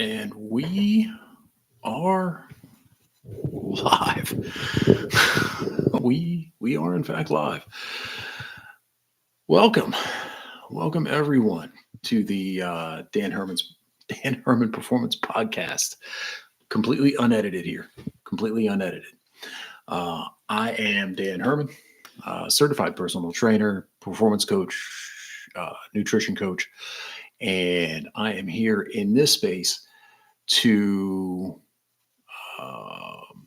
And we are live. we are in fact live. Welcome, welcome everyone to the Dan Herman Performance Podcast. Completely unedited here. Completely unedited. I am Dan Herman, certified personal trainer, performance coach, nutrition coach, and I am here in this space to um,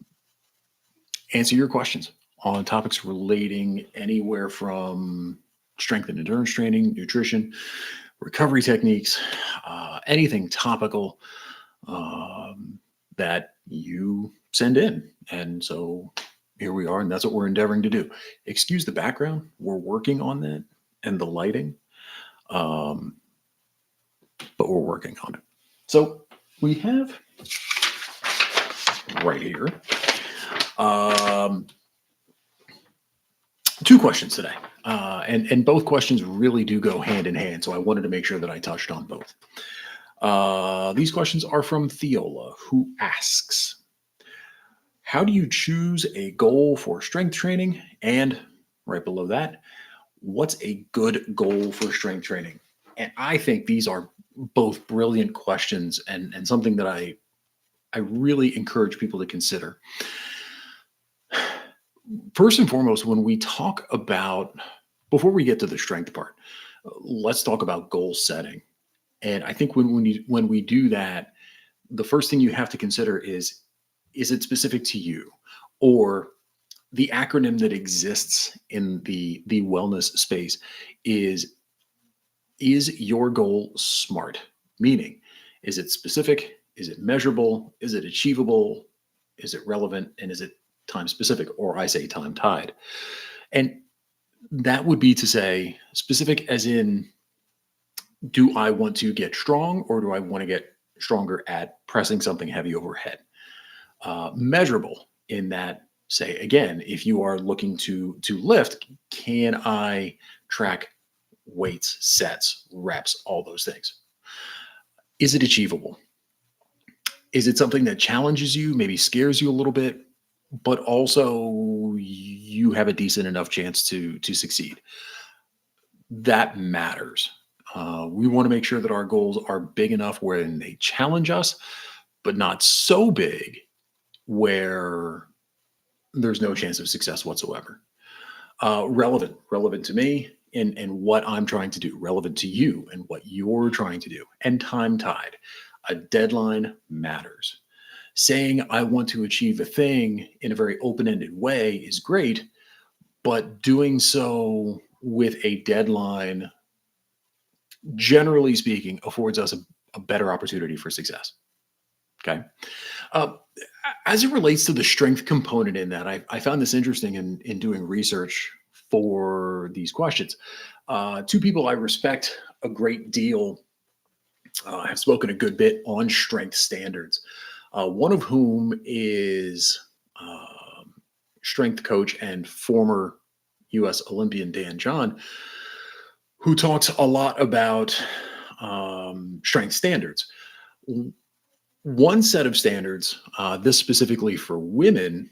answer your questions on topics relating anywhere from strength and endurance training, nutrition, recovery techniques, anything topical that you send in. And so here we are, and that's what we're endeavoring to do. Excuse the background. We're working on that and the lighting, um, but we're working on it. So we have right here two questions today. And both questions really do go hand in hand. So I wanted to make sure that I touched on both. These questions are from Theola, who asks, how do you choose a goal for strength training? And right below that, what's a good goal for strength training? And I think these are both brilliant questions and something that I really encourage people to consider. First and foremost, when we talk about, before we get to the strength part, let's talk about goal setting. And I think when we do that, the first thing you have to consider is it specific to you? Or the acronym that exists in the wellness space is your goal SMART? Meaning, is it specific? Is it measurable? Is it achievable? Is it relevant? And is it time specific? Or I say time tied. And that would be to say specific as in, do I want to get strong or do I want to get stronger at pressing something heavy overhead? Measurable in that, say, again, if you are looking to lift, can I track weights, sets, reps, all those things? Is it achievable? Is it something that challenges you, maybe scares you a little bit, but also you have a decent enough chance to succeed? That matters. We want to make sure that our goals are big enough where they challenge us, but not so big where there's no chance of success whatsoever. Relevant to me and what I'm trying to do, relevant to you and what you're trying to do, and time tied. A deadline matters. Saying I want to achieve a thing in a very open-ended way is great, but doing so with a deadline, generally speaking, affords us a better opportunity for success. Okay. Uh, as it relates to the strength component in that, I found this interesting in doing research for these questions. Two people I respect a great deal have spoken a good bit on strength standards. One of whom is strength coach and former U.S. Olympian Dan John, who talks a lot about strength standards. One set of standards, this specifically for women,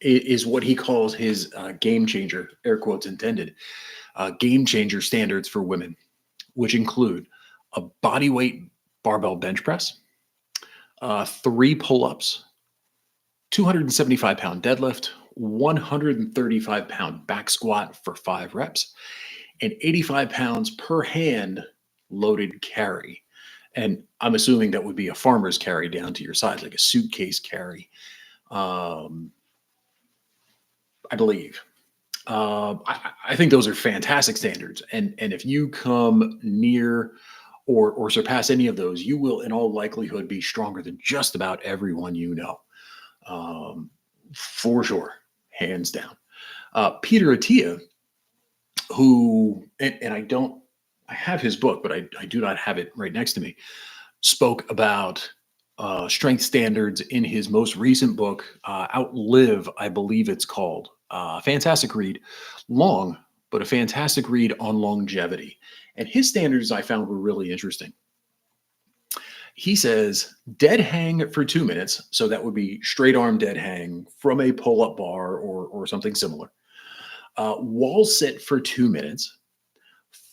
is what he calls his game changer, air quotes intended, game changer standards for women, which include a body weight barbell bench press, 3 pull-ups, 275-pound deadlift, 135-pound back squat for 5 reps, and 85 pounds per hand loaded carry. And I'm assuming that would be a farmer's carry down to your side, like a suitcase carry, I believe. I think those are fantastic standards. And if you come near or surpass any of those, you will in all likelihood be stronger than just about everyone you know. For sure, hands down. Peter Attia, who, and I have his book, but I do not have it right next to me, spoke about strength standards in his most recent book, Outlive, I believe it's called. Fantastic read, long, but a fantastic read on longevity. And his standards I found were really interesting. He says dead hang for 2 minutes. So that would be straight arm dead hang from a pull up bar or something similar. Wall sit for 2 minutes.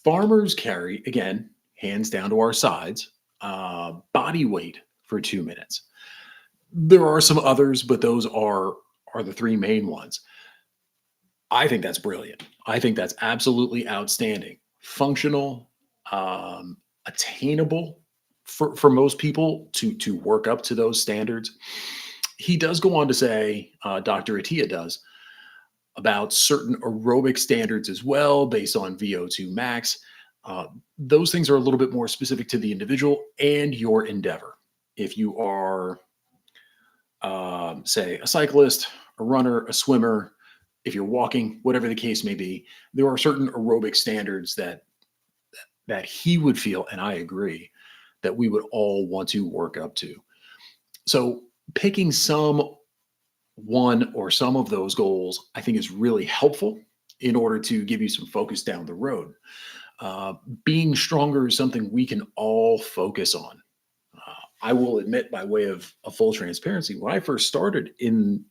Farmer's carry, again, hands down to our sides, body weight for 2 minutes. There are some others, but those are the three main ones. I think that's brilliant. I think that's absolutely outstanding. Functional, attainable for most people to work up to those standards. He does go on to say, Dr. Attia does, about certain aerobic standards as well, based on VO2 max. Those things are a little bit more specific to the individual and your endeavor. If you are, say, a cyclist, a runner, a swimmer, if you're walking, whatever the case may be, there are certain aerobic standards that he would feel, and I agree, that we would all want to work up to. So picking one or some of those goals, I think is really helpful in order to give you some focus down the road. Being stronger is something we can all focus on. I will admit, by way of a full transparency, when I first started in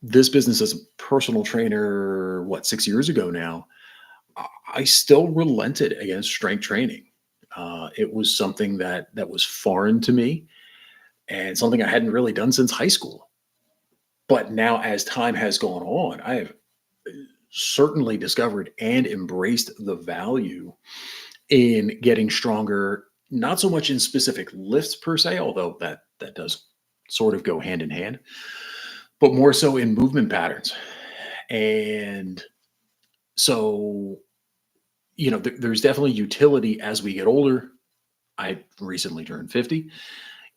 this business as a personal trainer, 6 years ago now, I still relented against strength training. It was something that was foreign to me and something I hadn't really done since high school. But now, as time has gone on, I have certainly discovered and embraced the value in getting stronger, not so much in specific lifts per se, although that does sort of go hand in hand, but more so in movement patterns. And so, there's definitely utility as we get older. I recently turned 50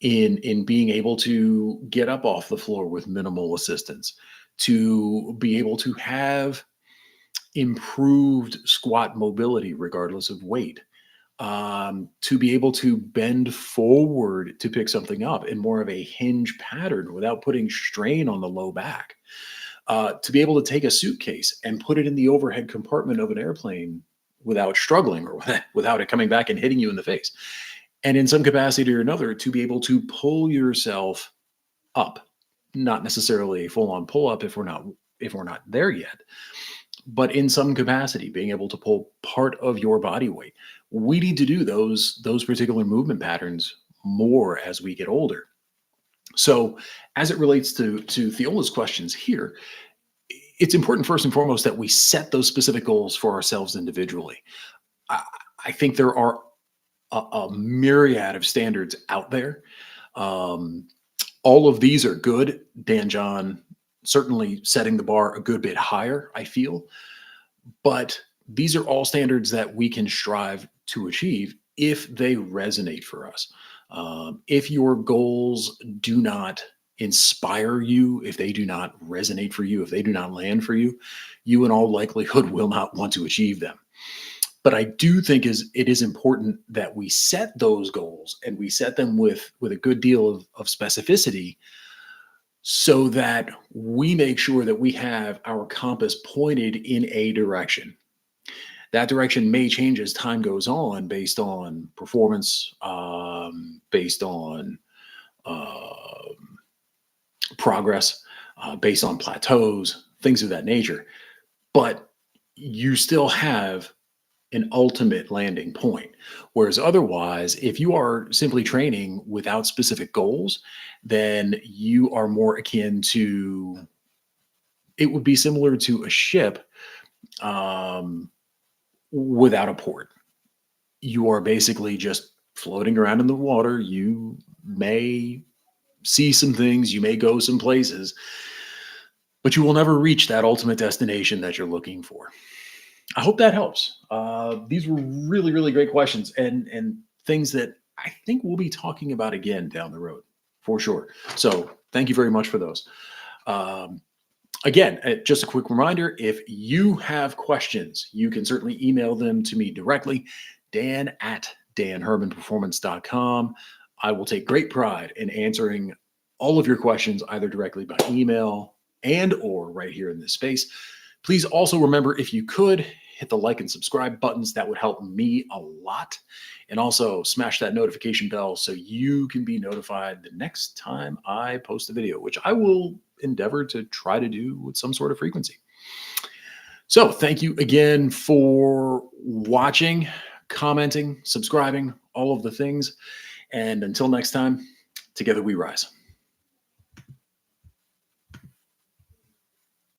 in being able to get up off the floor with minimal assistance, to be able to have improved squat mobility regardless of weight, to be able to bend forward to pick something up in more of a hinge pattern without putting strain on the low back, to be able to take a suitcase and put it in the overhead compartment of an airplane without struggling or without it coming back and hitting you in the face. And in some capacity or another, to be able to pull yourself up, not necessarily a full-on pull-up if we're not there yet, but in some capacity, being able to pull part of your body weight. We need to do those particular movement patterns more as we get older. So, as it relates to Theola's questions here, it's important first and foremost that we set those specific goals for ourselves individually. I, I think there are a myriad of standards out there. All of these are good. Dan John certainly setting the bar a good bit higher, I feel. But these are all standards that we can strive to achieve if they resonate for us. If your goals do not inspire you, if they do not resonate for you, if they do not land for you, you in all likelihood will not want to achieve them. But I do think it is important that we set those goals and we set them with a good deal of specificity, so that we make sure that we have our compass pointed in a direction. That direction may change as time goes on, based on performance, based on um, progress, based on plateaus, things of that nature. But you still have an ultimate landing point. Whereas otherwise, if you are simply training without specific goals, then you are more akin to, it would be similar to a ship um, without a port. You are basically just floating around in the water. You may see some things, you may go some places, but you will never reach that ultimate destination that you're looking for. I hope that helps. These were really, really great questions, and things that I think we'll be talking about again down the road for sure. So thank you very much for those. Um, Again, just a quick reminder, if you have questions, you can certainly email them to me directly, dan@danhermanperformance.com. I will take great pride in answering all of your questions, either directly by email and or right here in this space. Please also remember, if you could, hit the like and subscribe buttons. That would help me a lot. And also smash that notification bell so you can be notified the next time I post a video, which I will endeavor to try to do with some sort of frequency. So thank you again for watching, commenting, subscribing, all of the things. And until next time, together we rise.